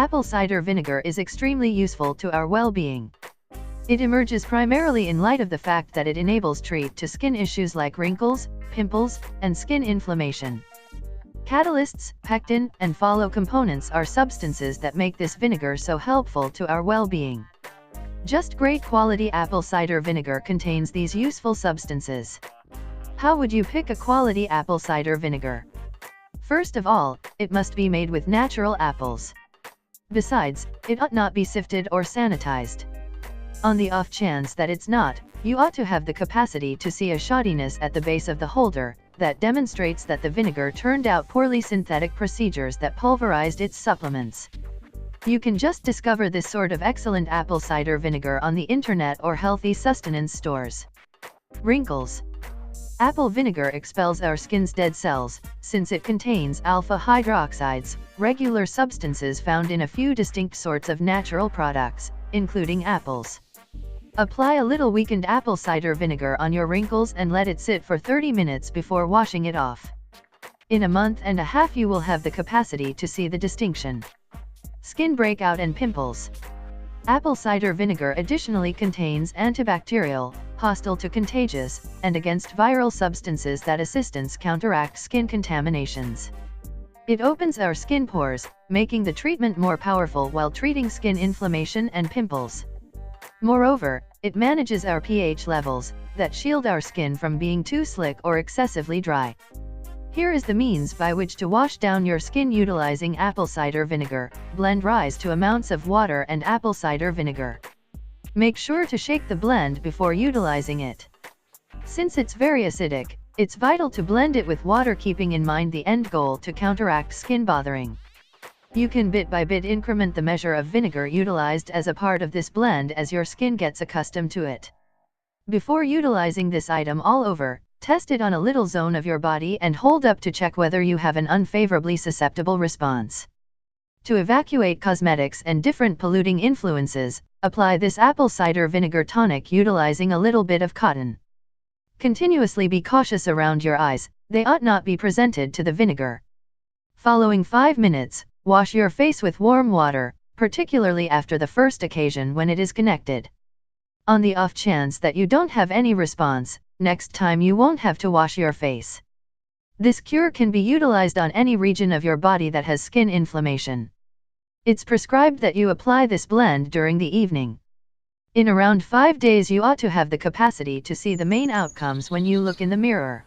apple cider vinegar is extremely useful to our well-being. It emerges primarily in light of the fact that it enables treat to skin issues like wrinkles, pimples, and skin inflammation. Catalysts, pectin, and follow components are substances that make this vinegar so helpful to our well-being. Just great quality apple cider vinegar contains these useful substances. How would you pick a quality apple cider vinegar? First of all, it must be made with natural apples. Besides, it ought not be sifted or sanitized. On the off chance that it's not, you ought to have the capacity to see a shoddiness at the base of the holder that demonstrates that the vinegar turned out poorly synthetic procedures that pulverized its supplements. You can just discover this sort of excellent apple cider vinegar on the internet or healthy sustenance stores. Wrinkles. Apple vinegar expels our skin's dead cells, since it contains alpha hydroxides, regular substances found in a few distinct sorts of natural products, including apples. Apply a little weakened apple cider vinegar on your wrinkles and let it sit for 30 minutes before washing it off. In a month and a half you will have the capacity to see the distinction. Skin breakout and pimples. Apple cider vinegar additionally contains antibacterial, hostile to contagious, and against viral substances that assistance counteract skin contaminations. It opens our skin pores, making the treatment more powerful while treating skin inflammation and pimples. Moreover, it manages our pH levels, that shield our skin from being too slick or excessively dry. Here is the means by which to wash down your skin utilizing apple cider vinegar. Blend rise to amounts of water and apple cider vinegar. Make sure to shake the blend before utilizing it. Since it's very acidic, it's vital to blend it with water, keeping in mind the end goal to counteract skin bothering. You can bit by bit increment the measure of vinegar utilized as a part of this blend as your skin gets accustomed to it. Before utilizing this item all over, test it on a little zone of your body and hold up to check whether you have an unfavorably susceptible response. To evacuate cosmetics and different polluting influences, apply this apple cider vinegar tonic utilizing a little bit of cotton. Continuously be cautious around your eyes, they ought not be presented to the vinegar. Following 5 minutes, wash your face with warm water, particularly after the first occasion when it is connected. On the off chance that you don't have any response, next time you won't have to wash your face. This cure can be utilized on any region of your body that has skin inflammation. It's prescribed that you apply this blend during the evening. In around 5 days you ought to have the capacity to see the main outcomes when you look in the mirror.